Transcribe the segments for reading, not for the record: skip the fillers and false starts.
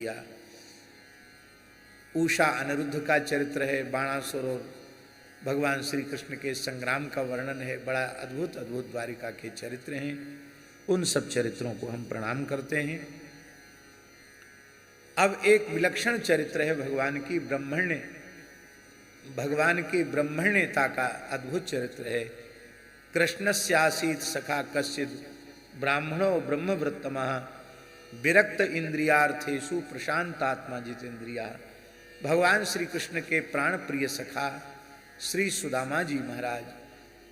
किया। उषा अनिरुद्ध का चरित्र है, बाणासुर और भगवान श्री कृष्ण के संग्राम का वर्णन है। बड़ा अद्भुत अद्भुत द्वारिका के चरित्र हैं। उन सब चरित्रों को हम प्रणाम करते हैं। अब एक विलक्षण चरित्र है भगवान की ब्रह्मण्यता का अद्भुत चरित्र है। कृष्णस्यासीत सखा कश्चित् ब्राह्मणो ब्रह्मवृत्तमः विरक्त इंद्रियार्थेषु प्रशांतात्मा जितेंद्रिया। भगवान श्री कृष्ण के प्राण प्रिय सखा श्री सुदामा जी महाराज,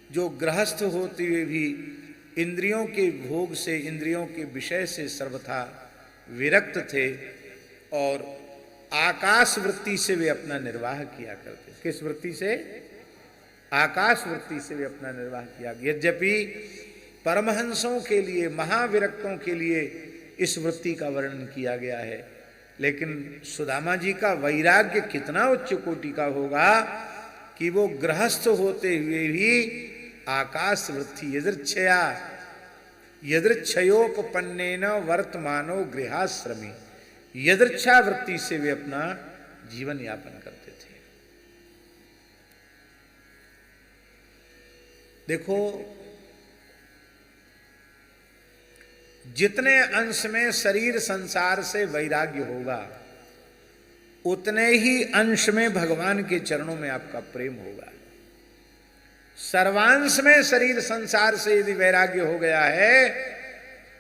जो गृहस्थ होते हुए भी इंद्रियों के भोग से, इंद्रियों के विषय से सर्वथा विरक्त थे और आकाश वृत्ति से वे अपना निर्वाह किया करते। किस वृत्ति से? आकाश वृत्ति से वे अपना निर्वाह किया। यद्यपि परमहंसों के लिए, महाविरक्तों के लिए इस वृत्ति का वर्णन किया गया है, लेकिन सुदामा जी का वैराग्य कितना उच्च कोटि का होगा कि वो गृहस्थ होते हुए भी आकाश वृत्ति यदृच्छयोपपन्नेन वर्तमानो गृहाश्रमी, यदृच्छा वृत्ति से वे अपना जीवन यापन करते थे। देखो, जितने अंश में शरीर संसार से वैराग्य होगा, उतने ही अंश में भगवान के चरणों में आपका प्रेम होगा। सर्वांश में शरीर संसार से यदि वैराग्य हो गया है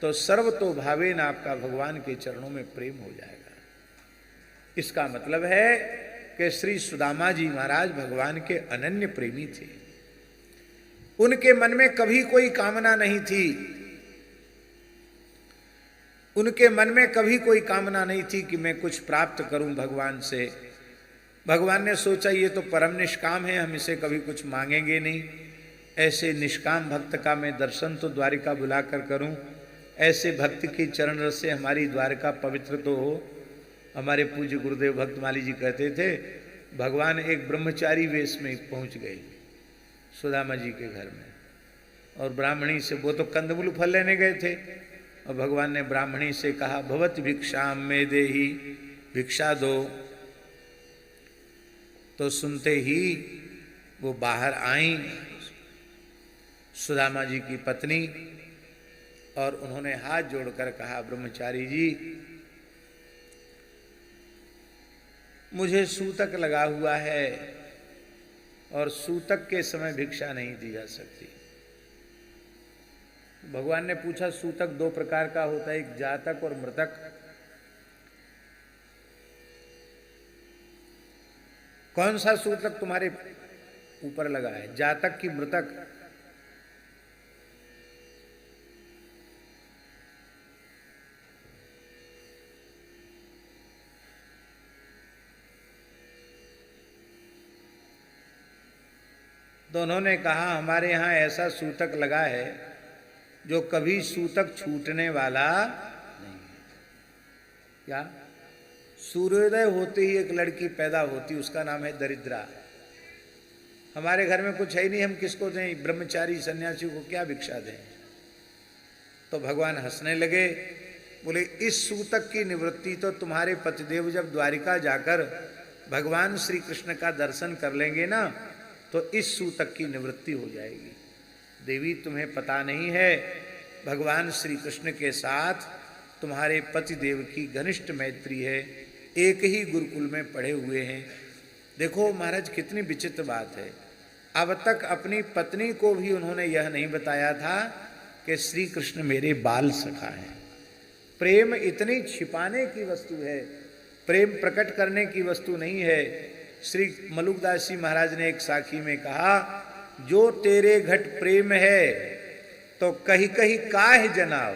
तो सर्वतो भावेन आपका भगवान के चरणों में प्रेम हो जाएगा। इसका मतलब है कि श्री सुदामा जी महाराज भगवान के अनन्य प्रेमी थे। उनके मन में कभी कोई कामना नहीं थी, उनके मन में कभी कोई कामना नहीं थी कि मैं कुछ प्राप्त करूं भगवान से। भगवान ने सोचा ये तो परम निष्काम है, हम इसे कभी कुछ मांगेंगे नहीं। ऐसे निष्काम भक्त का मैं दर्शन तो द्वारिका बुलाकर करूं, ऐसे भक्त के चरण रस से हमारी द्वारिका पवित्र तो हो। हमारे पूज्य गुरुदेव भक्तमाली जी कहते थे, भगवान एक ब्रह्मचारी वेश में पहुंच गए सुदामा जी के घर में, और ब्राह्मणी से, वो तो कंदमूल फल लेने गए थे, और भगवान ने ब्राह्मणी से कहा, भवत भिक्षाम में देही, भिक्षा दो। तो सुनते ही वो बाहर आई सुदामा जी की पत्नी, और उन्होंने हाथ जोड़कर कहा, ब्रह्मचारी जी, मुझे सूतक लगा हुआ है और सूतक के समय भिक्षा नहीं दी जा सकती। भगवान ने पूछा, सूतक दो प्रकार का होता है, एक जातक और मृतक। कौन सा सूतक तुम्हारे ऊपर लगा है, जातक की मृतक? तो उन्होंने कहा, हमारे यहां ऐसा सूतक लगा है जो कभी सूतक छूटने वाला नहीं है। क्या? सूर्योदय होते ही एक लड़की पैदा होती, उसका नाम है दरिद्रा। हमारे घर में कुछ है ही नहीं, हम किसको दें? ब्रह्मचारी सन्यासी को क्या भिक्षा दें? तो भगवान हंसने लगे, बोले, इस सूतक की निवृत्ति तो तुम्हारे पतिदेव जब द्वारिका जाकर भगवान श्री कृष्ण का दर्शन कर लेंगे ना, तो इस सूतक की निवृत्ति हो जाएगी। देवी, तुम्हें पता नहीं है, भगवान श्री कृष्ण के साथ तुम्हारे पतिदेव की घनिष्ठ मैत्री है, एक ही गुरुकुल में पढ़े हुए हैं। देखो महाराज, कितनी विचित्र बात है। अब तक अपनी पत्नी को भी उन्होंने यह नहीं बताया था कि श्री कृष्ण मेरे बाल सखा हैं। प्रेम इतनी छिपाने की वस्तु है, प्रेम प्रकट करने की वस्तु नहीं है। श्री मलुकदास जी महाराज ने एक साखी में कहा, जो तेरे घट प्रेम है तो कहीं कहीं काहे जनाओ।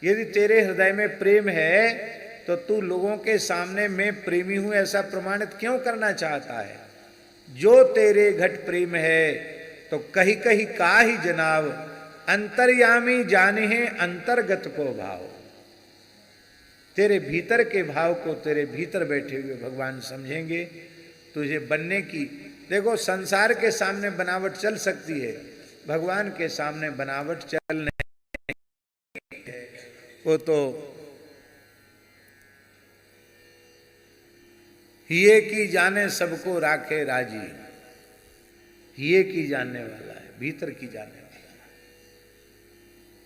यदि तेरे हृदय में प्रेम है तो तू लोगों के सामने मैं प्रेमी हूं ऐसा प्रमाणित क्यों करना चाहता है? जो तेरे घट प्रेम है तो कहीं कहीं काहे जनाव, अंतर्यामी जाने हैं अंतर्गत को भाव। तेरे भीतर के भाव को तेरे भीतर बैठे हुए भगवान समझेंगे। तुझे बनने की, देखो, संसार के सामने बनावट चल सकती है, भगवान के सामने बनावट चल नहीं। वो तो हिये की जाने सबको राखे राजी। हिये की जानने वाला है, भीतर की जानने वाला है।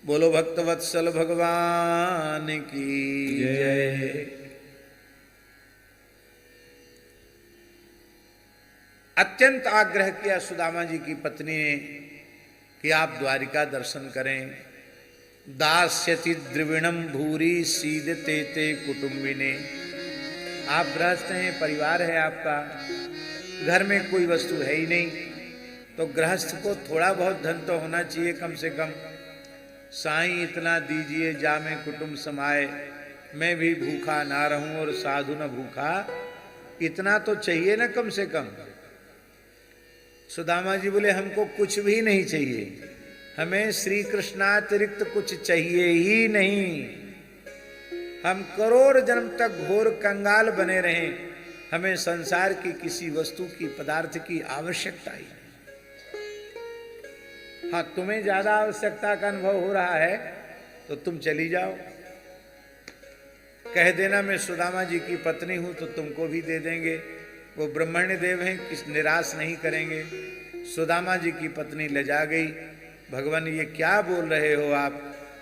बोलो भक्तवत्सल भगवान की जय। अत्यंत आग्रह किया सुदामा जी की पत्नी ने कि आप द्वारिका दर्शन करें। दास्यति द्रविणम भूरी सीदते ते कुटुंबिने। आप गृहस्थ हैं, परिवार है आपका, घर में कोई वस्तु है ही नहीं, तो गृहस्थ को थोड़ा बहुत धन तो होना चाहिए कम से कम। साईं इतना दीजिए जामे कुटुंब समाए, मैं भी भूखा ना रहूं और साधु न भूखा, इतना तो चाहिए ना कम से कम। सुदामा जी बोले हमको कुछ भी नहीं चाहिए, हमें श्री कृष्णातिरिक्त कुछ चाहिए ही नहीं। हम करोड़ जन्म तक घोर कंगाल बने रहें, हमें संसार की किसी वस्तु की, पदार्थ की आवश्यकता ही नहीं। हाँ, तुम्हें ज्यादा आवश्यकता का अनुभव हो रहा है तो तुम चली जाओ, कह देना मैं सुदामा जी की पत्नी हूं तो तुमको भी दे देंगे। वो ब्रह्मण्य देव हैं, किस निराश नहीं करेंगे। सुदामा जी की पत्नी ले जा गई। भगवान ये क्या बोल रहे हो आप?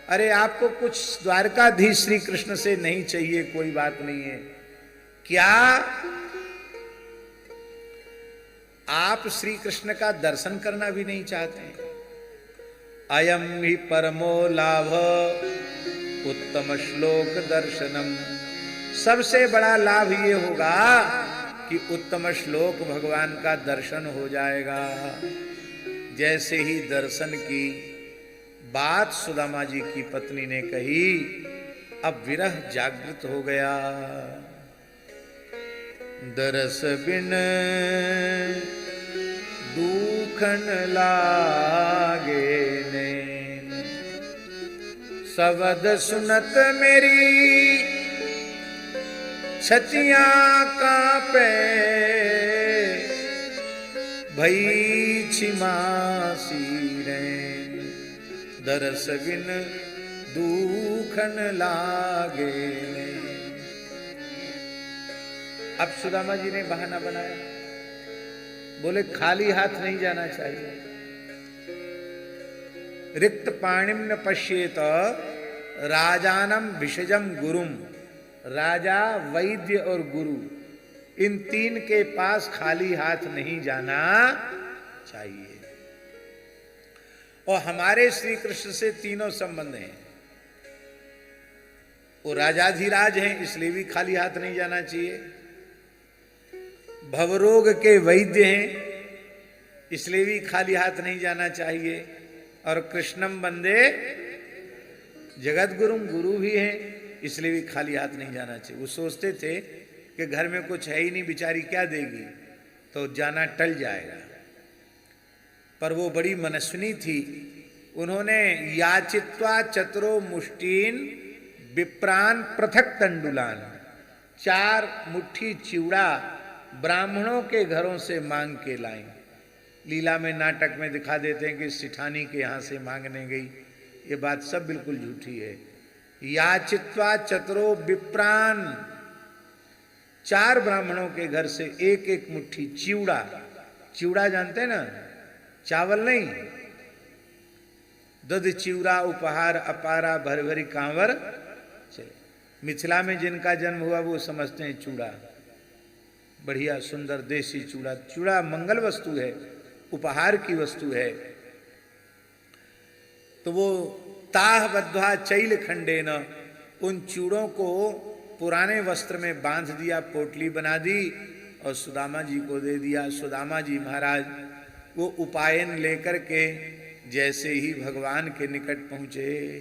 अरे आपको कुछ द्वारकाधीश श्री कृष्ण से नहीं चाहिए, कोई बात नहीं है। क्या आप श्री कृष्ण का दर्शन करना भी नहीं चाहते हैं? अयम ही परमो लाभ उत्तम श्लोक दर्शनम। सबसे बड़ा लाभ ये होगा कि उत्तम श्लोक भगवान का दर्शन हो जाएगा। जैसे ही दर्शन की बात सुदामा जी की पत्नी ने कही, अब विरह जागृत हो गया। दरस बिन दुखन लागे ने, शब्द सुनत मेरी छतियां कांपे, भई छिमासी रे। दरस बिन दुखन लागे। अब सुदामा जी ने बहाना बनाया, बोले खाली हाथ नहीं जाना चाहिए। रिक्त पाणिम न पश्येत राजानम भिषजम गुरुम। राजा, वैद्य और गुरु, इन तीन के पास खाली हाथ नहीं जाना चाहिए। और हमारे श्री कृष्ण से तीनों संबंध हैं। वो राजाधिराज हैं, इसलिए भी खाली हाथ नहीं जाना चाहिए। भवरोग के वैद्य हैं, इसलिए भी खाली हाथ नहीं जाना चाहिए। और कृष्णम वंदे जगत गुरुम, गुरु भी हैं, इसलिए भी खाली हाथ नहीं जाना चाहिए। वो सोचते थे कि घर में कुछ है ही नहीं, बेचारी क्या देगी, तो जाना टल जाएगा। पर वो बड़ी मनस्विनी थी। उन्होंने याचित्वा चतुरो मुष्टीन विप्रान पृथक तंडुलान, 4 मुट्ठी चिवड़ा ब्राह्मणों के घरों से मांग के लाई। लीला में, नाटक में दिखा देते हैं कि सिठानी के यहां से मांगने गई, ये बात सब बिल्कुल झूठी है। याचित्वा चतुरो विप्रान, 4 ब्राह्मणों के घर से एक एक मुट्ठी चिवड़ा। चिवड़ा जानते हैं ना, चावल नहीं। दूध चिवड़ा उपहार अपारा भर भरी कांवर चले। मिथिला में जिनका जन्म हुआ वो समझते हैं चूड़ा, बढ़िया सुंदर देसी चूड़ा। चूड़ा मंगल वस्तु है, उपहार की वस्तु है। तो वो ताह बद्धा चैल खंडे न, उन चूड़ों को पुराने वस्त्र में बांध दिया, पोटली बना दी और सुदामा जी को दे दिया। सुदामा जी महाराज वो उपायन लेकर के जैसे ही भगवान के निकट पहुंचे,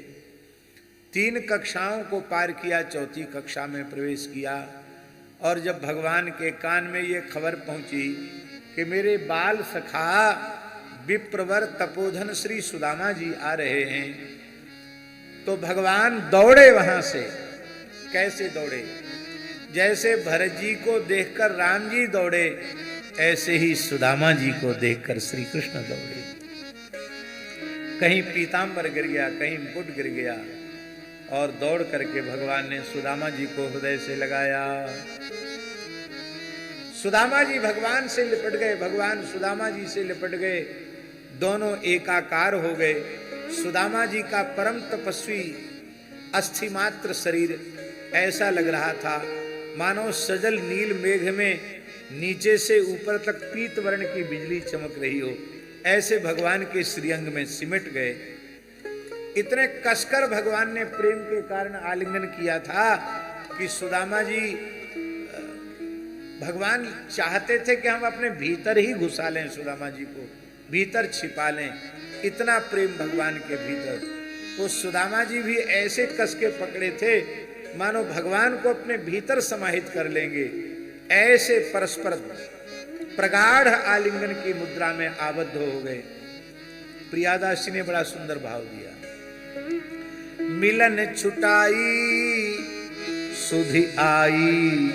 3 कक्षाओं को पार किया, 4थी कक्षा में प्रवेश किया। और जब भगवान के कान में ये खबर पहुंची कि मेरे बाल सखा विप्रवर तपोधन श्री सुदामा जी आ रहे हैं, तो भगवान दौड़े वहां से। कैसे दौड़े? जैसे भरत जी को देखकर राम जी दौड़े, ऐसे ही सुदामा जी को देखकर श्री कृष्ण दौड़े। कहीं पीतांबर गिर गया, कहीं मुकुट गिर गया, और दौड़ करके भगवान ने सुदामा जी को हृदय से लगाया। सुदामा जी भगवान से लिपट गए, भगवान सुदामा जी से लिपट गए, दोनों एकाकार हो गए। सुदामा जी का परम तपस्वी अस्थि मात्र शरीर ऐसा लग रहा था मानो सजल नील मेघ में नीचे से ऊपर तक पीत वर्ण की बिजली चमक रही हो, ऐसे भगवान के श्रीअंग में सिमट गए। इतने कसकर भगवान ने प्रेम के कारण आलिंगन किया था कि सुदामा जी, भगवान चाहते थे कि हम अपने भीतर ही घुसा लें, सुदामा जी को भीतर छिपा लें, इतना प्रेम भगवान के भीतर। तो सुदामा जी भी ऐसे कस के पकड़े थे मानो भगवान को अपने भीतर समाहित कर लेंगे, ऐसे परस्पर प्रगाढ़ आलिंगन की मुद्रा में आबद्ध हो गए। प्रियादास जी ने बड़ा सुंदर भाव दिया। मिलन छुटाई सुधि आई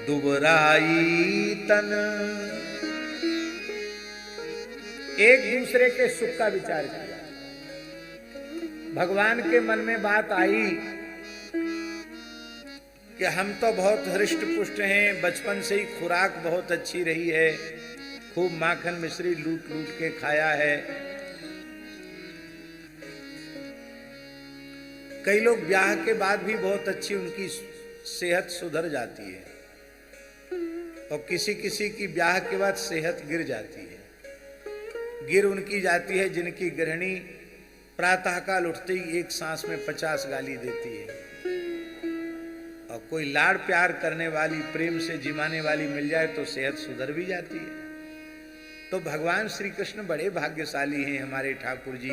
दुबराई तन। एक दूसरे के सुख का विचार किया। भगवान के मन में बात आई कि हम तो बहुत हृष्ट पुष्ट हैं, बचपन से ही खुराक बहुत अच्छी रही है, खूब माखन मिश्री लूट लूट के खाया है। कई लोग ब्याह के बाद भी बहुत अच्छी उनकी सेहत सुधर जाती है, और किसी किसी की ब्याह के बाद सेहत गिर जाती है। गिर उनकी जाती है जिनकी गृहिणी प्रातःकाल उठते ही एक सांस में 50 गाली देती है, और कोई लाड़ प्यार करने वाली, प्रेम से जिमाने वाली मिल जाए तो सेहत सुधर भी जाती है। तो भगवान श्री कृष्ण बड़े भाग्यशाली हैं हमारे ठाकुर जी।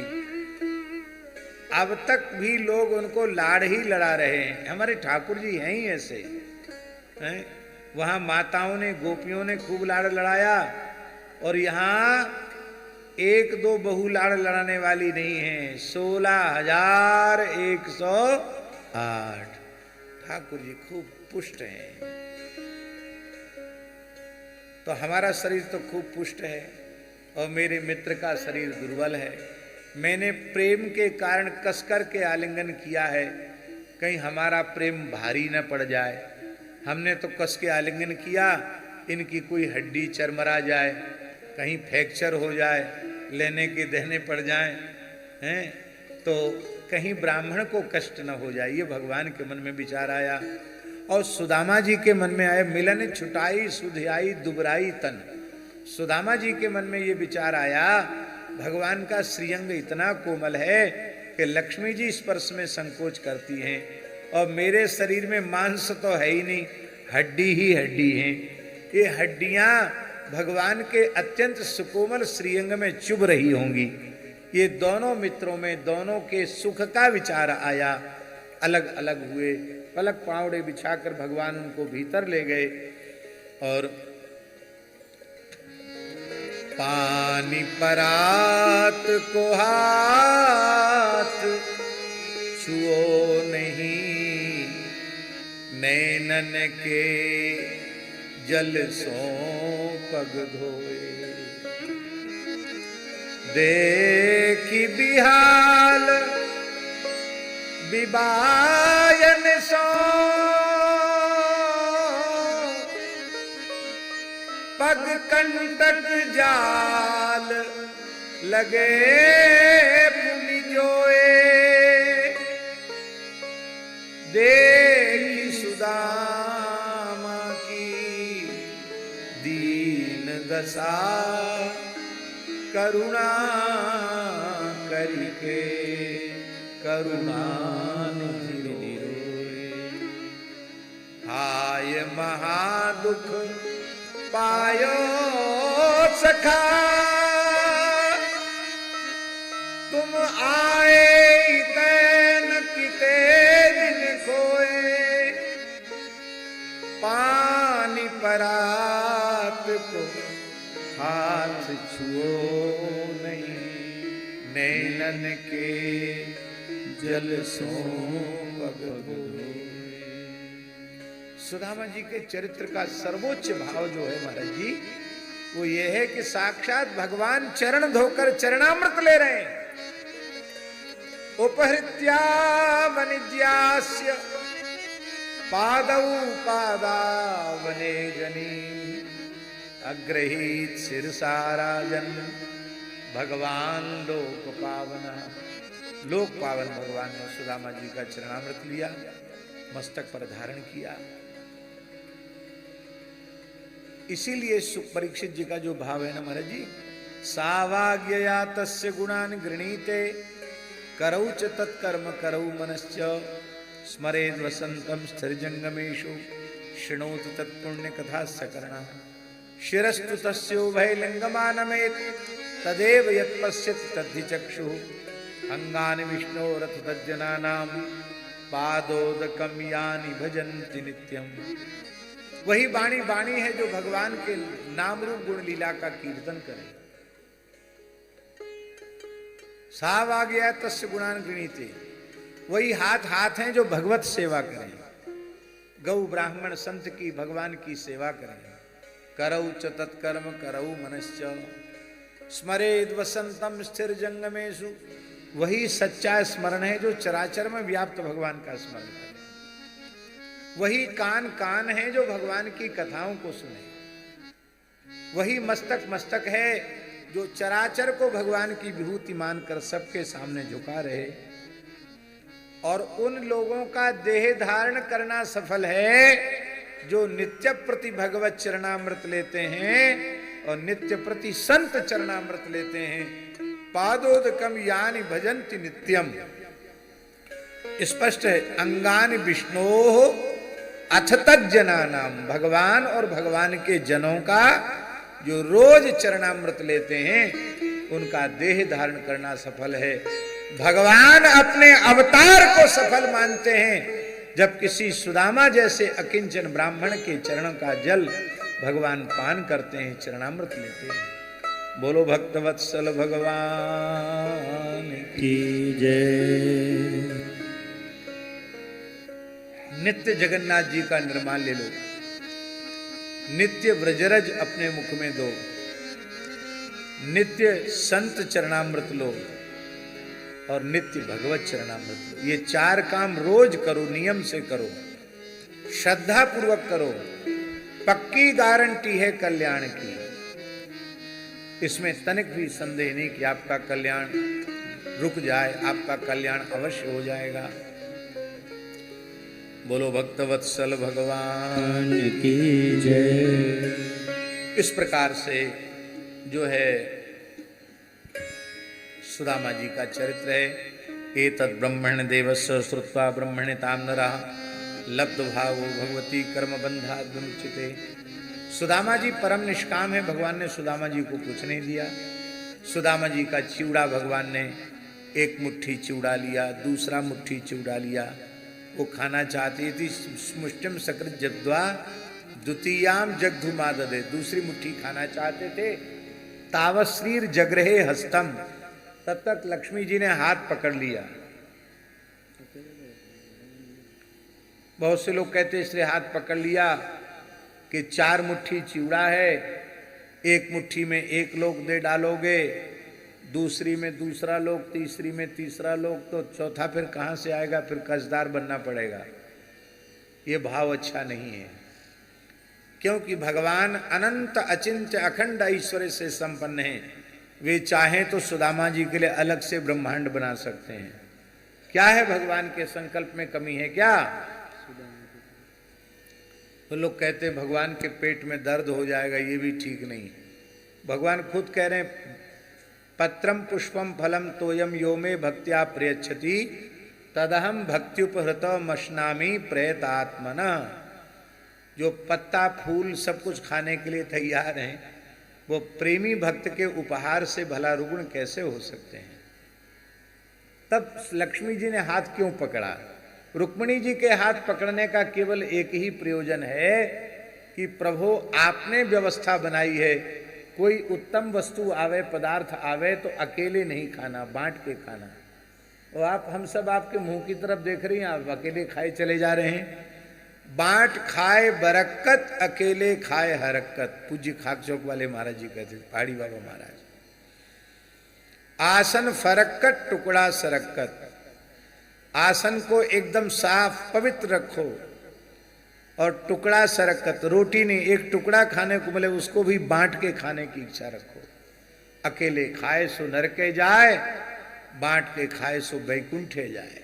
अब तक भी लोग उनको लाड़ ही लड़ा रहे हैं। हमारे ठाकुर जी हैं ही ऐसे हैं। वहां माताओं ने, गोपियों ने खूब लाड़ लड़ाया, और यहाँ एक दो बहु लाड़ लड़ाने वाली नहीं है, 16,108। ठाकुर जी खूब पुष्ट हैं। तो हमारा शरीर तो खूब पुष्ट है, और मेरे मित्र का शरीर दुर्बल है। मैंने प्रेम के कारण कसकर के आलिंगन किया है, कहीं हमारा प्रेम भारी न पड़ जाए। हमने तो कस के आलिंगन किया, इनकी कोई हड्डी चरमरा जाए, कहीं फ्रैक्चर हो जाए, लेने के देने पड़ जाए हैं, तो कहीं ब्राह्मण को कष्ट न हो जाए। ये भगवान के मन में विचार आया, और सुदामा जी के मन में आया। मिलन छुटाई सुधियाई दुबराई तन। सुदामा जी के मन में ये विचार आया, भगवान का श्रीअंग इतना कोमल है कि लक्ष्मी जी स्पर्श में संकोच करती हैं, और मेरे शरीर में मांस तो है ही नहीं, हड्डी ही हड्डी है। ये हड्डियां भगवान के अत्यंत सुकोमल श्रीअंग में चुभ रही होंगी। ये दोनों मित्रों में दोनों के सुख का विचार आया। अलग अलग हुए, पलक पावड़े बिछाकर भगवान उनको भीतर ले गए, और पानी परात को हाथ छुओ नहीं, नैनन के जल सो पग धोए। देखी बिहाल बिबायन सो पग कंटक जाल लगे पुनि जोए। देखी सुदामा की दीन दशा, करुणा करके करुणा निधि रोए। हाय महादुख पायो सखा, तुम आए तैन किते दिन खोए। पानी परात को हाथ छुओ नहीं, नैनन के जल सो पग धोए। सुदामा जी के चरित्र का सर्वोच्च भाव जो है महाराज जी, वो ये है कि साक्षात भगवान चरण धोकर चरणामृत ले रहे हैं। उपहृत्या वनिज्यास्य पादौ पादावने जनी, अग्रहीत सिरसाराजन भगवान लोक पावन। लोक पावन भगवान ने सुदामा जी का चरणामृत लिया, मस्तक पर धारण किया। इसीलिए परीक्षित जी का जो भाव है ना महाराज जी, सावाग्यया तस्य गुणान गृणीते करौ च तत्कर्म करौ मनश्च स्मरेद वसंतम स्थिर जंगमेशु शृणोति तत्पुण्य कथा सकरणा शिरस्तु तस्योभय लिंगमानमेत तदेव यत्पश्यति तद्धि चक्षुः अंगानि विष्णोरथ तज्जनानां पादोदकम यानि भजन्ति नित्यम। वही वाणी वाणी है जो भगवान के नाम रूप गुण लीला का कीर्तन करे। साव आ गया तस्य गुणान गृणीते, वही हाथ हाथ हैं जो भगवत सेवा करें, गौ ब्राह्मण संत की भगवान की सेवा करें। करौ च तत्कर्म करौ मनश्च स्मरेद वसंतम स्थिर जंगमेशु, वही सच्चा स्मरण है जो चराचर में व्याप्त भगवान का स्मरण करे। वही कान कान है जो भगवान की कथाओं को सुने। वही मस्तक मस्तक है जो चराचर को भगवान की विभूति मानकर सबके सामने झुका रहे। और उन लोगों का देह धारण करना सफल है जो नित्य प्रति भगवत चरणामृत लेते हैं और नित्य प्रति संत चरणामृत लेते हैं। पादोदकम यानि भजन्ति नित्यम, स्पष्ट है। अंगानि विष्णोः अथ तज्जनानाम, भगवान और भगवान के जनों का जो रोज चरणामृत लेते हैं उनका देह धारण करना सफल है। भगवान अपने अवतार को सफल मानते हैं जब किसी सुदामा जैसे अकिंचन ब्राह्मण के चरणों का जल भगवान पान करते हैं, चरणामृत लेते हैं। बोलो भक्तवत्सल भगवान की जय। नित्य जगन्नाथ जी का निर्माण ले लो, नित्य व्रजरज अपने मुख में दो, नित्य संत चरणामृत लो और नित्य भगवत चरणामृत लो। ये चार काम रोज करो, नियम से करो, श्रद्धा पूर्वक करो, पक्की गारंटी है कल्याण की। इसमें तनिक भी संदेह नहीं कि आपका कल्याण रुक जाए, आपका कल्याण अवश्य हो जाएगा। बोलो भक्तवत्सल भगवान की जय। इस प्रकार से जो है सुदामा जी का चरित्र है। एतद् ब्रह्मण्य देवस्य श्रुत्वा ब्रह्मण्यतां नरः लब्ध भावो भगवती कर्म बंधाद् विमुच्यते। सुदामा जी परम निष्काम है, भगवान ने सुदामा जी को कुछ नहीं दिया। सुदामा जी का चिवड़ा भगवान ने एक मुट्ठी चिवड़ा लिया, दूसरा मुट्ठी चिवड़ा लिया। वो खाना चाहती थी, मुष्टिम सकृत जग्ध्वा द्वितीयाम जग्धु माददे, दूसरी मुट्ठी खाना चाहते थे। तावश्रीर जगृहे हस्तम, तब तक लक्ष्मी जी ने हाथ पकड़ लिया। बहुत से लोग कहते इसलिए हाथ पकड़ लिया कि 4 मुट्ठी चिवड़ा है, एक मुट्ठी में एक लोग दे डालोगे, दूसरी में दूसरा लोग, तीसरी में तीसरा लोग, तो चौथा फिर कहाँ से आएगा, फिर कर्जदार बनना पड़ेगा। ये भाव अच्छा नहीं है, क्योंकि भगवान अनंत अचिंत्य अखंड ऐश्वर्य से संपन्न हैं। वे चाहें तो सुदामा जी के लिए अलग से ब्रह्मांड बना सकते हैं। क्या है भगवान के संकल्प में कमी है क्या? तो लोग कहते हैं भगवान के पेट में दर्द हो जाएगा, ये भी ठीक नहीं। भगवान खुद कह रहे हैं पत्रम पुष्पम फलम तोयम यो मे भक्त्या प्रयच्छति तदहम भक्त्युपहृत मश्नामी प्रयतात्मना। जो पत्ता फूल सब कुछ खाने के लिए तैयार हैं, वो प्रेमी भक्त के उपहार से भला रुग्ण कैसे हो सकते हैं? तब लक्ष्मी जी ने हाथ क्यों पकड़ा? रुक्मिणी जी के हाथ पकड़ने का केवल एक ही प्रयोजन है कि प्रभु आपने व्यवस्था बनाई है, कोई उत्तम वस्तु आवे, पदार्थ आवे तो अकेले नहीं खाना, बांट के खाना। और आप हम सब आपके मुंह की तरफ देख रही हैं, आप अकेले खाए चले जा रहे हैं। बांट खाए बरक्कत, अकेले खाए हरक्कत। पूज्य खाक चौक वाले महाराज जी कहते, पहाड़ी बाबा महाराज। आसन फरक्कत टुकड़ा सरक्कत। आसन को एकदम साफ पवित्र रखो, और टुकड़ा सरकत, रोटी नहीं, एक टुकड़ा खाने को मिले उसको भी बांट के खाने की इच्छा रखो। अकेले खाए सो नरके जाए, बांट के खाए सो वैकुंठे जाए।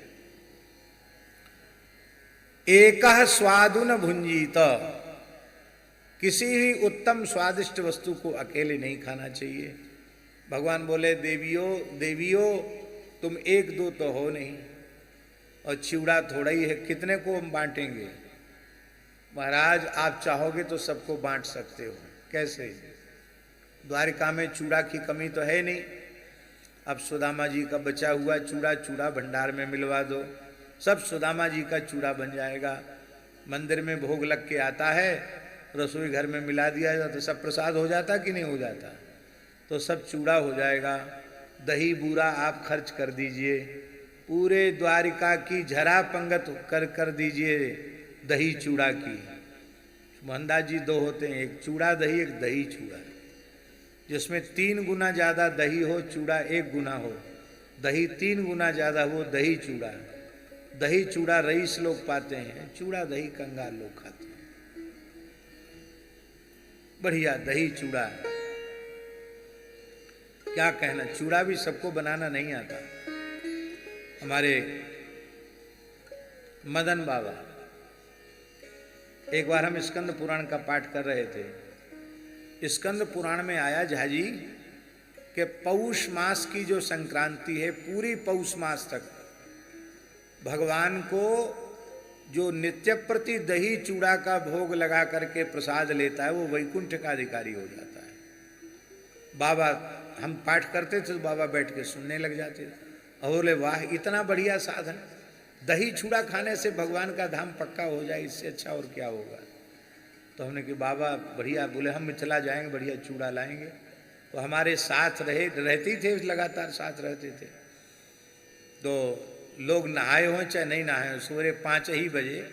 एकह स्वादु न भुंजीत, किसी भी उत्तम स्वादिष्ट वस्तु को अकेले नहीं खाना चाहिए। भगवान बोले देवियों देवियों तुम एक दो तो हो नहीं, और चिवड़ा थोड़ा ही है, कितने को हम बांटेंगे। महाराज आप चाहोगे तो सबको बांट सकते हो। कैसे? द्वारिका में चूड़ा की कमी तो है नहीं। अब सुदामा जी का बचा हुआ चूड़ा, चूड़ा भंडार में मिलवा दो, सब सुदामा जी का चूड़ा बन जाएगा। मंदिर में भोग लग के आता है, रसोई घर में मिला दिया जाता तो सब प्रसाद हो जाता कि नहीं हो जाता? तो सब चूड़ा हो जाएगा। दही बूरा आप खर्च कर दीजिए, पूरे द्वारिका की झरा पंगत कर दीजिए दही चूड़ा की। मोहनदास जी दो होते हैं, एक चूड़ा दही, एक दही चूड़ा, जिसमें 3 गुना ज़्यादा दही हो, चूड़ा 1 गुना हो। दही 3 गुना ज़्यादा हो, दही चूड़ा। दही चूड़ा रईस लोग पाते हैं, चूड़ा दही कंगाल लोग खाते हैं। बढ़िया दही चूड़ा, क्या कहना। चूड़ा भी सबको बनाना नहीं आता। हमारे मदन बाबा, एक बार हम स्कंद पुराण का पाठ कर रहे थे। स्कंद पुराण में आया झाजी कि पौष मास की जो संक्रांति है, पूरी पौष मास तक भगवान को जो नित्य प्रति दही चूड़ा का भोग लगा करके प्रसाद लेता है, वो वैकुंठ का अधिकारी हो जाता है। बाबा हम पाठ करते थे तो बाबा बैठ के सुनने लग जाते थे और बोले वाह इतना बढ़िया साधन, दही चूड़ा खाने से भगवान का धाम पक्का हो जाए, इससे अच्छा और क्या होगा। तो हमने कि बाबा बढ़िया, बोले हम मिथिला जाएंगे, बढ़िया चूड़ा लाएंगे। तो हमारे साथ रहते थे, लगातार साथ रहते थे। तो लोग नहाए हों चाहे नहीं नहाए हों, सवेरे 5 ही बजे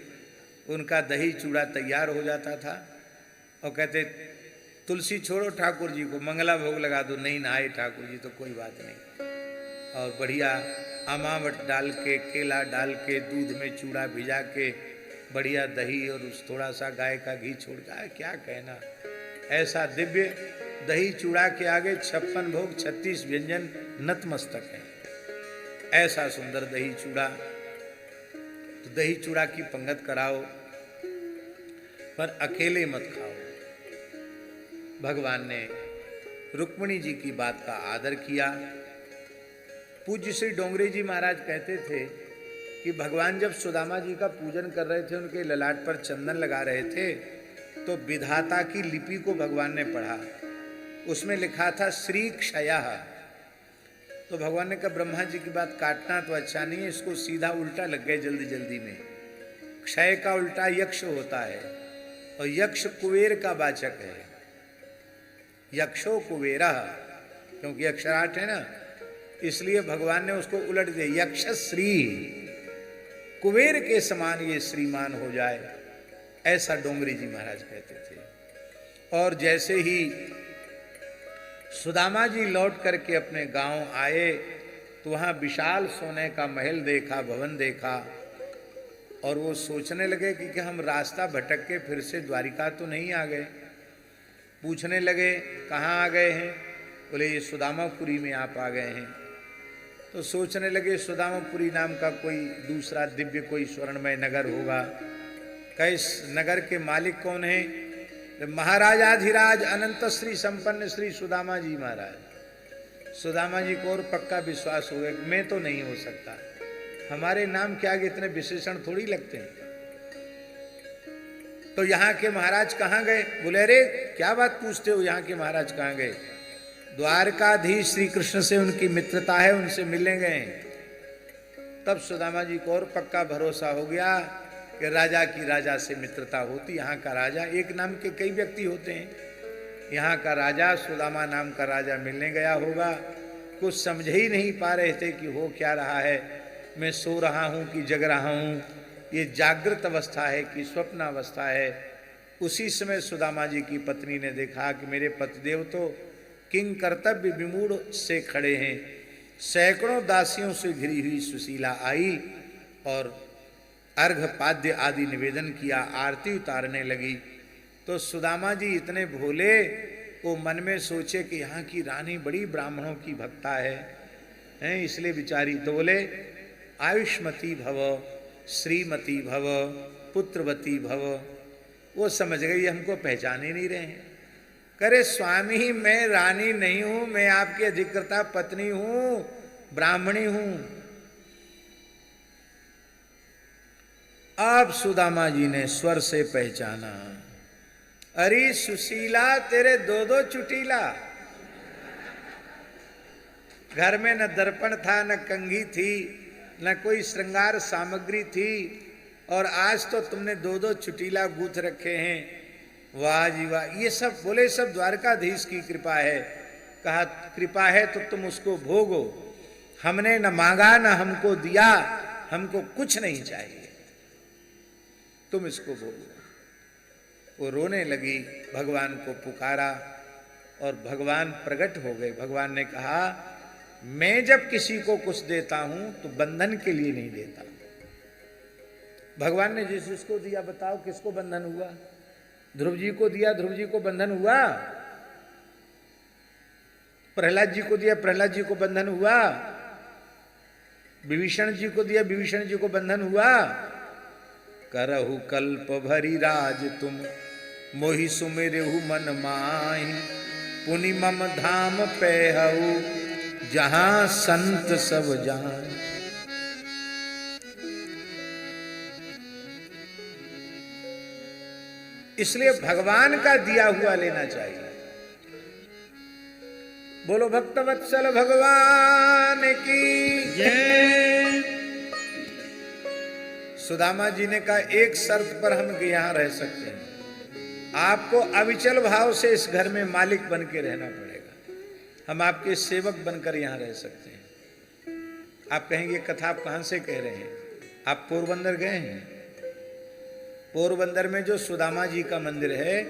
उनका दही चूड़ा तैयार हो जाता था और कहते तुलसी छोड़ो ठाकुर जी को, मंगला भोग लगा दो, नहीं नहाए ठाकुर जी तो कोई बात नहीं। और बढ़िया अमावट डाल के, केला डाल के, दूध में चूड़ा भिजा के, बढ़िया दही और उस थोड़ा सा गाय का घी छोड़ के, क्या कहना। ऐसा दिव्य दही चूड़ा के आगे 56 भोग 36 व्यंजन नतमस्तक हैं। ऐसा सुंदर दही चूड़ा। तो दही चूड़ा की पंगत कराओ, पर अकेले मत खाओ। भगवान ने रुक्मिणी जी की बात का आदर किया। पूज्य श्री डोंगरे जी महाराज कहते थे कि भगवान जब सुदामा जी का पूजन कर रहे थे, उनके ललाट पर चंदन लगा रहे थे, तो विधाता की लिपि को भगवान ने पढ़ा। उसमें लिखा था श्री क्षयः। तो भगवान ने कहा ब्रह्मा जी की बात काटना तो अच्छा नहीं है, इसको सीधा उल्टा लग गए जल्दी जल्दी में। क्षय का उल्टा यक्ष होता है और यक्ष कुबेर का वाचक है। यक्षो कुबेरा, क्योंकि अक्षराट है ना, इसलिए भगवान ने उसको उलट दिया। यक्ष श्री, कुबेर के समान ये श्रीमान हो जाए, ऐसा डोंगरी जी महाराज कहते थे। और जैसे ही सुदामा जी लौट करके अपने गांव आए तो वहां विशाल सोने का महल देखा, भवन देखा, और वो सोचने लगे कि हम रास्ता भटक के फिर से द्वारिका तो नहीं आ गए। पूछने लगे कहाँ आ गए हैं? बोले ये सुदामापुरी में आप आ गए हैं। तो सोचने लगे सुदामापुरी नाम का कोई दूसरा दिव्य कोई स्वर्णमय नगर होगा। इस नगर के मालिक कौन है? महाराजाधिराज अनंत श्री संपन्न श्री सुदामा जी महाराज। सुदामा जी को और पक्का विश्वास हो गया, मैं तो नहीं हो सकता, हमारे नाम के आगे इतने विशेषण थोड़ी लगते हैं। तो यहाँ के महाराज कहाँ गए? बोले अरे क्या बात पूछते हो, यहाँ के महाराज कहाँ गए? द्वारकाधीश श्री कृष्ण से उनकी मित्रता है, उनसे मिलने गए। तब सुदामा जी को और पक्का भरोसा हो गया कि राजा की राजा से मित्रता होती। यहाँ का राजा, एक नाम के कई व्यक्ति होते हैं, यहाँ का राजा सुदामा नाम का राजा मिलने गया होगा। कुछ समझ ही नहीं पा रहे थे कि हो क्या रहा है, मैं सो रहा हूँ कि जग रहा हूँ, ये जागृत अवस्था है कि स्वप्न अवस्था है। उसी समय सुदामा जी की पत्नी ने देखा कि मेरे पतिदेव तो किंग कर्तव्य विमूढ़ से खड़े हैं। सैकड़ों दासियों से घिरी हुई सुशीला आई और अर्घ पाद्य आदि निवेदन किया, आरती उतारने लगी। तो सुदामा जी इतने भोले, वो मन में सोचे कि यहाँ की रानी बड़ी ब्राह्मणों की भक्ता है, इसलिए बिचारी। तो बोले आयुष्मती भव, श्रीमती भव, पुत्रवती भव। वो समझ गई हमको पहचान ही नहीं रहे हैं। करे स्वामी मैं रानी नहीं हूं, मैं आपकी अधिकृता पत्नी हूं, ब्राह्मणी हूं। अब सुदामा जी ने स्वर से पहचाना, अरे सुशीला तेरे दो दो चुटीला। घर में न दर्पण था, न कंघी थी, न कोई श्रृंगार सामग्री थी, और आज तो तुमने दो दो चुटीला गूंथ रखे हैं। वाह जी वाह। ये सब बोले सब द्वारकाधीश की कृपा है। कहा कृपा है तो तुम उसको भोगो, हमने न मांगा न हमको दिया, हमको कुछ नहीं चाहिए, तुम इसको भोगो। वो रोने लगी, भगवान को पुकारा और भगवान प्रकट हो गए। भगवान ने कहा मैं जब किसी को कुछ देता हूं तो बंधन के लिए नहीं देता। भगवान ने जिस जिसको दिया, बताओ किसको बंधन हुआ? ध्रुव जी को दिया, ध्रुव जी को बंधन हुआ। प्रहलाद जी को दिया, प्रहलाद जी को बंधन हुआ। विभीषण जी को दिया, विभीषण जी को बंधन हुआ। करहु कल्प भरी राज तुम, मोहि सुमिरहु मन माहि, पुनि मम धाम पैहु, जहां संत सब जान। इसलिए भगवान का दिया हुआ लेना चाहिए। बोलो भक्तवत्सल भगवान की जय। सुदामा जी ने कहा एक शर्त पर हम यहां रह सकते हैं, आपको अविचल भाव से इस घर में मालिक बन के रहना पड़ेगा, हम आपके सेवक बनकर यहां रह सकते हैं। आप कहेंगे कथा आप कहां से कह रहे हैं? आप पोरबंदर गए हैं? पोरबंदर में जो सुदामा जी का मंदिर है,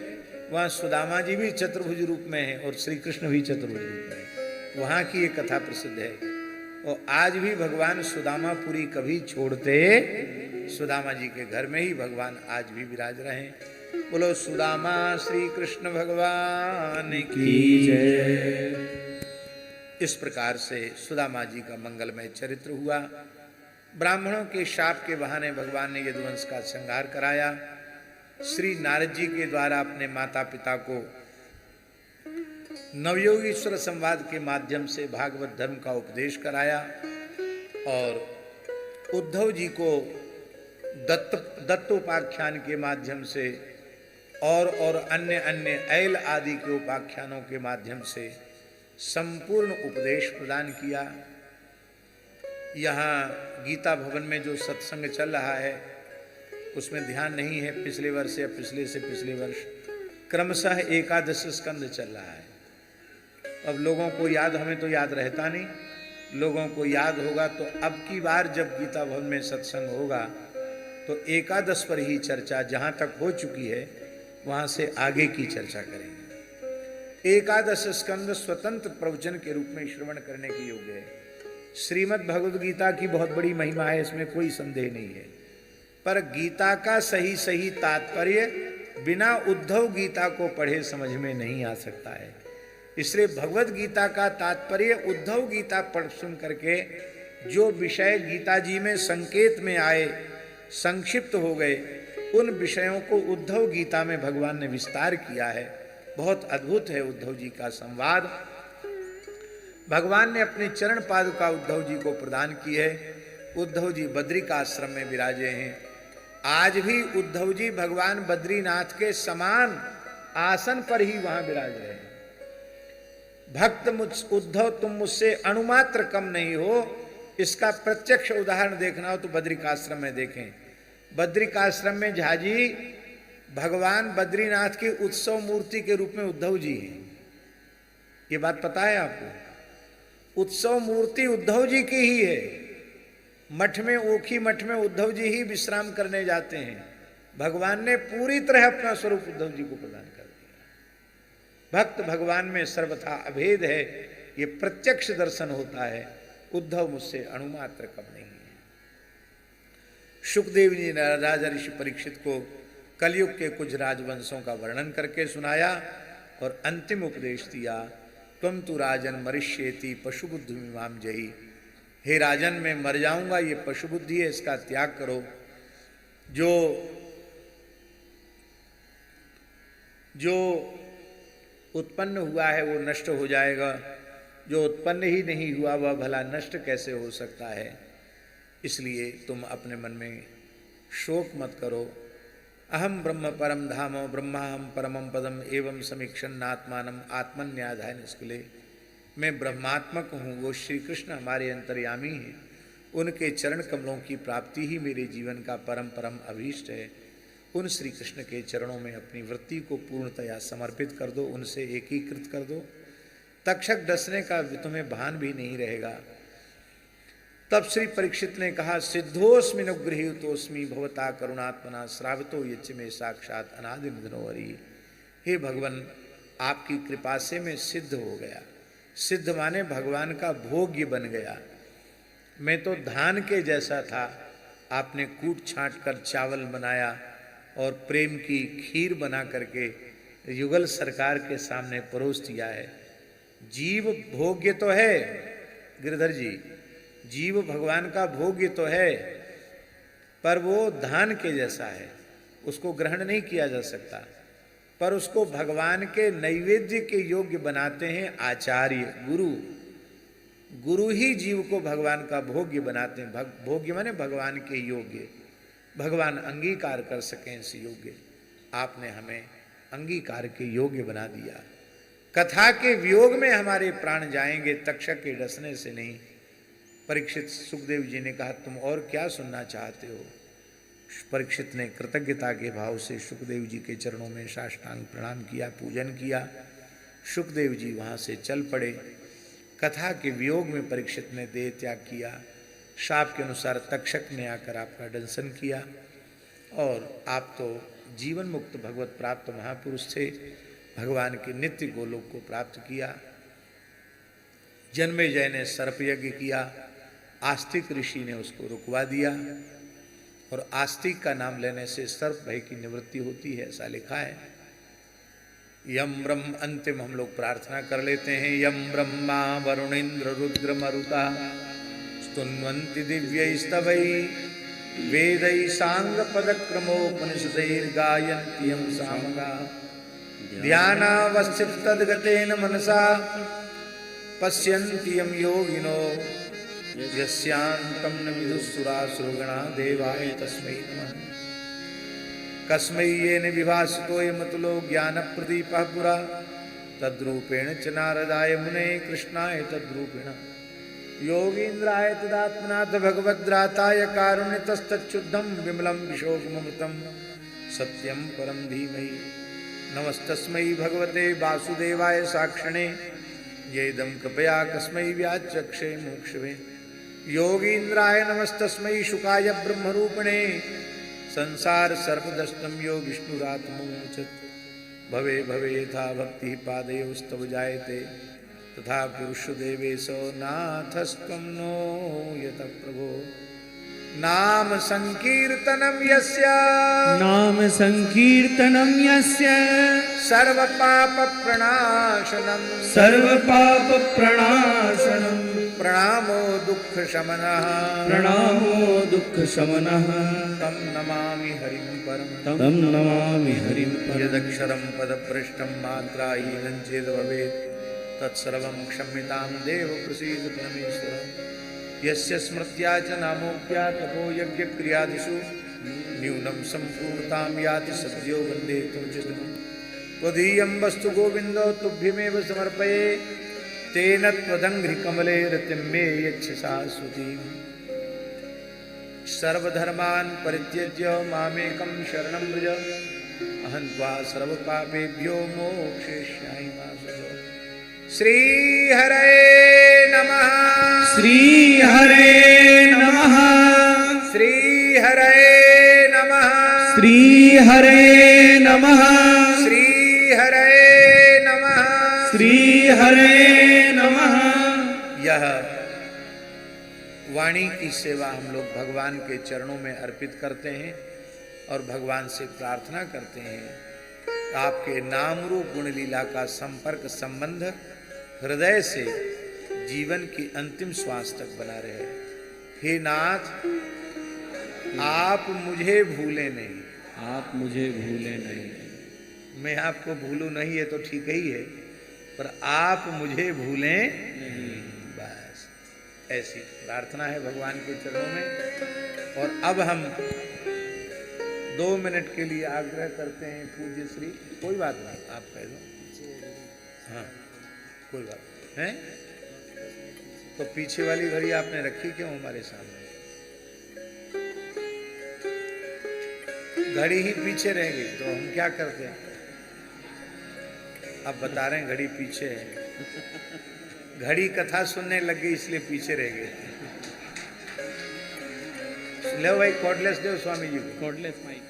वहाँ सुदामा जी भी चतुर्भुज रूप में है और श्री कृष्ण भी चतुर्भुज रूप में है। वहाँ की ये कथा प्रसिद्ध है। और आज भी भगवान सुदामापुरी कभी छोड़ते, सुदामा जी के घर में ही भगवान आज भी विराज रहे हैं। बोलो सुदामा श्री कृष्ण भगवान की जय। इस प्रकार से सुदामा जी का मंगलमय चरित्र हुआ। ब्राह्मणों के शाप के बहाने भगवान ने यदुवंश का संहार कराया। श्री नारद जी के द्वारा अपने माता पिता को नवयोगीश्वर संवाद के माध्यम से भागवत धर्म का उपदेश कराया और उद्धव जी को दत्तोपाख्यान के माध्यम से और अन्य अन्य ऐल आदि के उपाख्यानों के माध्यम से संपूर्ण उपदेश प्रदान किया। यहाँ गीता भवन में जो सत्संग चल रहा है उसमें ध्यान नहीं है, पिछले वर्ष या पिछले से पिछले वर्ष क्रमशः एकादश स्कंद चल रहा है। अब लोगों को याद, हमें तो याद रहता नहीं, लोगों को याद होगा तो अब की बार जब गीता भवन में सत्संग होगा तो एकादश पर ही चर्चा, जहाँ तक हो चुकी है वहाँ से आगे की चर्चा करेंगे। एकादश स्कंद स्वतंत्र प्रवचन के रूप में श्रवण करने के योग्य है। श्रीमद् भगवद गीता की बहुत बड़ी महिमा है, इसमें कोई संदेह नहीं है, पर गीता का सही सही तात्पर्य बिना उद्धव गीता को पढ़े समझ में नहीं आ सकता है। इसलिए भगवद गीता का तात्पर्य उद्धव गीता पढ़ सुन करके जो विषय गीता जी में संकेत में आए, संक्षिप्त हो गए, उन विषयों को उद्धव गीता में भगवान ने विस्तार किया है। बहुत अद्भुत है उद्धव जी का संवाद। भगवान ने अपने चरण पादुका उद्धव जी को प्रदान की है। उद्धव जी बद्री का आश्रम में विराजे हैं। आज भी उद्धव जी भगवान बद्रीनाथ के समान आसन पर ही वहां विराज रहे हैं। भक्त मुझ उद्धव तुम मुझसे अणुमात्र कम नहीं हो, इसका प्रत्यक्ष उदाहरण देखना हो तो बद्रिकाश्रम में देखें। बद्रिकाश्रम में झाजी भगवान बद्रीनाथ की उत्सव मूर्ति के रूप में उद्धव जी हैं। ये बात पता है आपको? उत्सव मूर्ति उद्धव जी की ही है। मठ में, ओखी मठ में उद्धव जी ही विश्राम करने जाते हैं। भगवान ने पूरी तरह अपना स्वरूप उद्धव जी को प्रदान कर दिया। भक्त भगवान में सर्वथा अभेद है, ये प्रत्यक्ष दर्शन होता है। उद्धव मुझसे अणुमात्र कम नहीं है। सुखदेव जी ने राजा ऋषि परीक्षित को कलयुग के कुछ राजवंशों का वर्णन करके सुनाया और अंतिम उपदेश दिया, त्वं तु राजन मरिष्येति पशु बुद्धि मीमां जयी। हे राजन, मैं मर जाऊंगा, ये पशु बुद्धि है, इसका त्याग करो। जो उत्पन्न हुआ है वो नष्ट हो जाएगा, जो उत्पन्न ही नहीं हुआ वह भला नष्ट कैसे हो सकता है। इसलिए तुम अपने मन में शोक मत करो। अहम ब्रह्म परम धामो ब्रह्माहम परमम पदम एवं समीक्षण आत्मानम आत्मन्याधाय निष्कुले। मैं ब्रह्मात्मक हूँ, वो श्री कृष्ण हमारे अंतर्यामी हैं, उनके चरण कमलों की प्राप्ति ही मेरे जीवन का परम परम अभीष्ट है। उन श्री कृष्ण के चरणों में अपनी वृत्ति को पूर्णतया समर्पित कर दो, उनसे एकीकृत कर दो। तक्षक डसने का तुम्हें भान भी नहीं रहेगा। तब श्री परीक्षित ने कहा, सिद्धोस्मि नुगृहीतोस्मि भवता करुणात्मना श्रावितो यच्च में साक्षात अनादि निधनो हरि। हे भगवान, आपकी कृपा से मैं सिद्ध हो गया। सिद्ध माने भगवान का भोग्य बन गया। मैं तो धान के जैसा था, आपने कूट छांट कर चावल बनाया और प्रेम की खीर बना करके युगल सरकार के सामने परोस दिया है। जीव भोग्य तो है गिरधर जी, जीव भगवान का भोग्य तो है, पर वो धान के जैसा है, उसको ग्रहण नहीं किया जा सकता। पर उसको भगवान के नैवेद्य के योग्य बनाते हैं आचार्य, गुरु। गुरु ही जीव को भगवान का भोग्य बनाते हैं। भोग्य माने भगवान के योग्य, भगवान अंगीकार कर सकें इस योग्य। आपने हमें अंगीकार के योग्य बना दिया। कथा के वियोग में हमारे प्राण जाएंगे, तक्षक के डसने से नहीं। परीक्षित सुखदेव जी ने कहा, तुम और क्या सुनना चाहते हो। परीक्षित ने कृतज्ञता के भाव से सुखदेव जी के चरणों में साष्टांग प्रणाम किया, पूजन किया। सुखदेव जी वहाँ से चल पड़े। कथा के वियोग में परीक्षित ने देह त्याग किया। शाप के अनुसार तक्षक ने आकर आपका दंशन किया और आप तो जीवन मुक्त भगवत प्राप्त महापुरुष थे। भगवान के नित्य गोलोक को प्राप्त किया। जन्मेजय ने सर्प यज्ञ किया, आस्तिक ऋषि ने उसको रुकवा दिया और आस्तिक का नाम लेने से सर्प भय की निवृत्ति होती है, ऐसा लिखा है। यम ब्रह्म, अंतिम हम लोग प्रार्थना कर लेते हैं। यम ब्रह्मा वरुणेन्द्र रुद्र मरुता स्तुन्वन्ति दिव्यैस्तवै वेदै सांग पदक्रमोपनिषदैर्गायन्ति यं सामगा ध्यानावस्थित तद्गतेन मनसा पश्यन्ति यं योगिनो यस्यान्तं न विदुःसुरासुरगणा देवाय तस्मै नमः। कस्मै येन विभासितोऽयमतुलो ज्ञानप्रदीपः पुरा तद्रूपेण च नारदाय मुने कृष्णाय तद्रूपेण योगीन्द्राय तदात्मनाथ भगवद्राताय कारुण्यतस्तच्छुद्धं विमलं विशोकममृतं सत्यं परं धीमहि। नमस्तस्मै भगवते वासुदेवाय साक्षिणे येदं कृपया कस्मै व्याचक्षे मोक्षवे। योगीन्द्राय नमस्तस्मै शुकाय ब्रह्मरूपिणे संसार सर्पदष्टं यो विष्णुरात्मोचत्। भवे भवे यथा भक्ति पादयोस्तव जायते तथा पुरुषदेवेशो नाथस्त्वं नो यत प्रभो। नाम संकीर्तनं यस्य सर्व पाप प्रणाशनं प्रणामो दुःख शमनः तं नमामि हरिं परम्। यदक्षरं पदभ्रष्टं मात्राहीनं चेद् भवेत् तत्सर्वं क्षम्यतां देव प्रसीद परमेश्वर। यस्य स्मृत्या च नामोक्त्या तपो यज्ञक्रियादिषु न्यूनं सम्पूर्णतां याति सद्यो वन्दे त्वं। त्वदीयं वस्तु गोविन्द तुभ्यमेव समर्पये तेन त्वदङ्घ्रिकमले रतिं मे यच्छ शाश्वतीम्। सर्वधर्मान् परित्यज्य मामेकं शरणं व्रज अहं त्वा सर्वपापेभ्यो मोक्षयिष्यामि मा शुचः। श्री हरे नमः। श्री हरे नमः। श्री हरे नमः। श्री हरे नमः। श्री हरे नमः। श्री हरे नमः। यह वाणी की सेवा हम लोग भगवान के चरणों में अर्पित करते हैं और भगवान से प्रार्थना करते हैं आपके नाम रूप गुण लीला का संपर्क संबंध हृदय से जीवन की अंतिम श्वास तक बना रहे। हे नाथ, आप मुझे भूले नहीं, आप मुझे भूले नहीं। मैं आपको भूलूं नहीं है तो ठीक ही है, पर आप मुझे भूलें नहीं। बस ऐसी प्रार्थना है भगवान के चरणों में। और अब हम 2 मिनट के लिए आग्रह करते हैं पूज्य श्री, कोई बात नहीं आप कह दो, हाँ कोई बात है। तो पीछे वाली घड़ी आपने रखी क्यों हमारे सामने? घड़ी ही पीछे रह गई तो हम क्या करते हैं? अब बता रहे हैं घड़ी पीछे है, घड़ी कथा सुनने लग गई इसलिए पीछे रह गए। ले भाई कॉर्डलेस देव स्वामी जी को। Cordless mic.